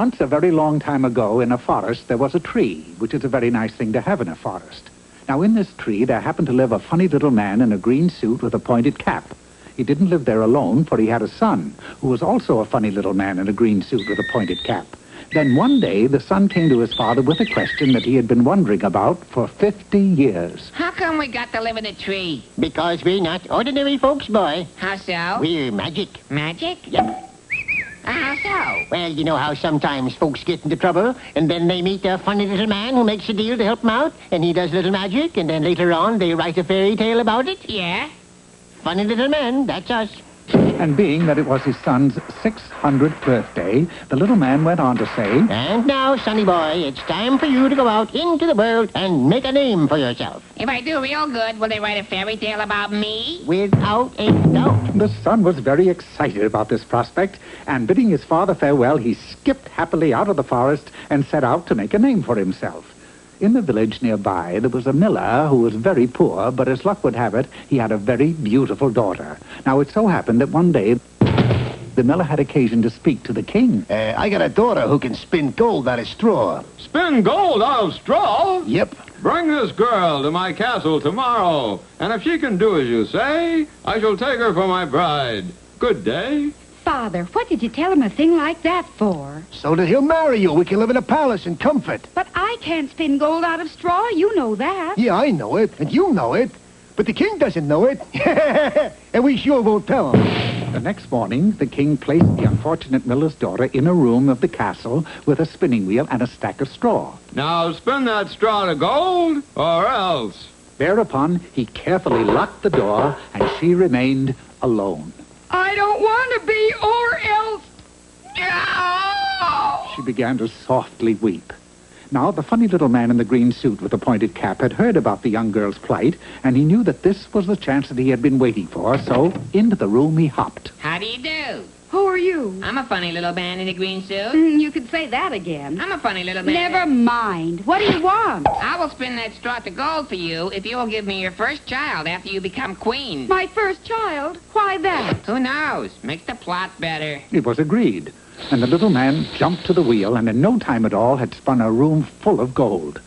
Once, a very long time ago, in a forest, there was a tree, which is a very nice thing to have in a forest. Now, in this tree, there happened to live a funny little man in a green suit with a pointed cap. He didn't live there alone, for he had a son, who was also a funny little man in a green suit with a pointed cap. Then one day, the son came to his father with a question that he had been wondering about for 50 years. How come we got to live in a tree? Because we're not ordinary folks, boy. How so? We're magic. Magic? Yep. How so? Well, you know how sometimes folks get into trouble, and then they meet a funny little man who makes a deal to help them out, and he does little magic, and then later on they write a fairy tale about it? Yeah? Funny little man, that's us. And being that it was his son's 600th birthday, the little man went on to say, And now, sonny boy, it's time for you to go out into the world and make a name for yourself. If I do real good, will they write a fairy tale about me? Without a doubt. The son was very excited about this prospect, and bidding his father farewell, he skipped happily out of the forest and set out to make a name for himself. In the village nearby, there was a miller who was very poor, but as luck would have it, he had a very beautiful daughter. Now, it so happened that one day, the miller had occasion to speak to the king. I got a daughter who can spin gold out of straw. Spin gold out of straw? Yep. Bring this girl to my castle tomorrow, and if she can do as you say, I shall take her for my bride. Good day. Father, what did you tell him a thing like that for? So that he'll marry you. We can live in a palace in comfort. But I can't spin gold out of straw. You know that. Yeah, I know it, and you know it. But the king doesn't know it. And we sure won't tell him. The next morning, the king placed the unfortunate miller's daughter in a room of the castle with a spinning wheel and a stack of straw. Now spin that straw to gold, or else. Thereupon, he carefully locked the door, and she remained alone. I don't want to be, or else. No! She began to softly weep. Now, the funny little man in the green suit with the pointed cap had heard about the young girl's plight, and he knew that this was the chance that he had been waiting for, so into the room he hopped. How do you do? Who are you? I'm a funny little man in a green suit. You could say that again. I'm a funny little man. Never mind. What do you want? I will spin that straw to gold for you if you will give me your first child after you become queen. My first child? Why that? Who knows? Makes the plot better. It was agreed, and the little man jumped to the wheel and in no time at all had spun a room full of gold.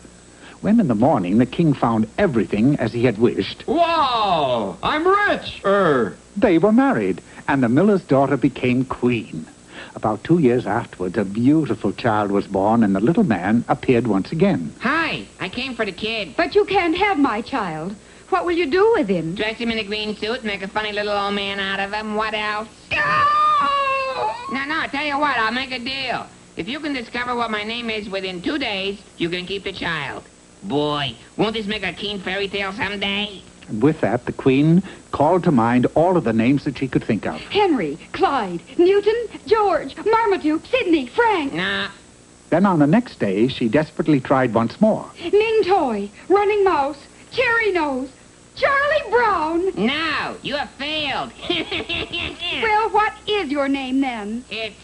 When in the morning the king found everything as he had wished, Wow! I'm rich! they were married, and the miller's daughter became queen. About 2 years afterwards, a beautiful child was born, and the little man appeared once again. Hi, I came for the kid. But you can't have my child. What will you do with him? Dress him in a green suit, make a funny little old man out of him. What else? No, I tell you what, I'll make a deal. If you can discover what my name is within 2 days, you can keep the child. Boy, won't this make a keen fairy tale someday? And with that, the queen called to mind all of the names that she could think of. Henry, Clyde, Newton, George, Marmaduke, Sidney, Frank. Nah. Then on the next day, she desperately tried once more. Ning Toy, Running Mouse, Cherry Nose, Charlie Brown. No, you have failed. Well, what is your name then? It's,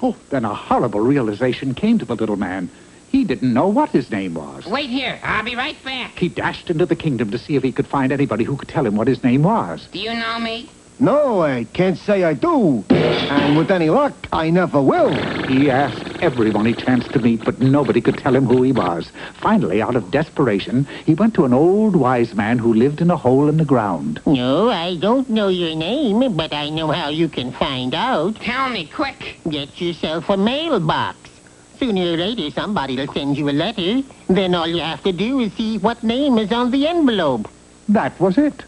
Oh, then a horrible realization came to the little man. He didn't know what his name was. Wait here. I'll be right back. He dashed into the kingdom to see if he could find anybody who could tell him what his name was. Do you know me? No, I can't say I do. And with any luck, I never will. He asked everyone he chanced to meet, but nobody could tell him who he was. Finally, out of desperation, he went to an old wise man who lived in a hole in the ground. No, I don't know your name, but I know how you can find out. Tell me, quick. Get yourself a mailbox. Sooner or later, somebody will send you a letter. Then all you have to do is see what name is on the envelope. That was it.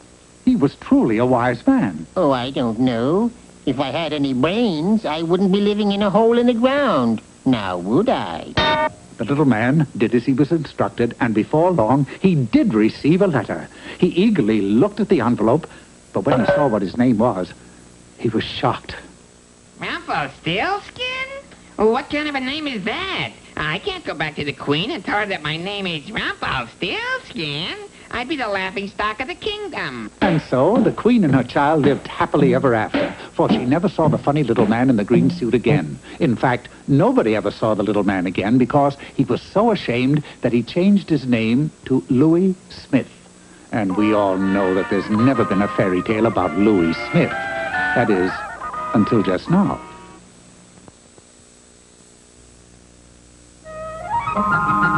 He was truly a wise man. Oh, I don't know. If I had any brains, I wouldn't be living in a hole in the ground. Now, would I? The little man did as he was instructed, and before long, he did receive a letter. He eagerly looked at the envelope, but when he saw what his name was, he was shocked. Rumpelstilstskin? What kind of a name is that? I can't go back to the queen and tell her that my name is Rumpelstilstskin. I'd be the laughingstock of the kingdom. And so the queen and her child lived happily ever after, for she never saw the funny little man in the green suit again. In fact, nobody ever saw the little man again because he was so ashamed that he changed his name to Louis Smith. And we all know that there's never been a fairy tale about Louis Smith. That is, until just now. Bye.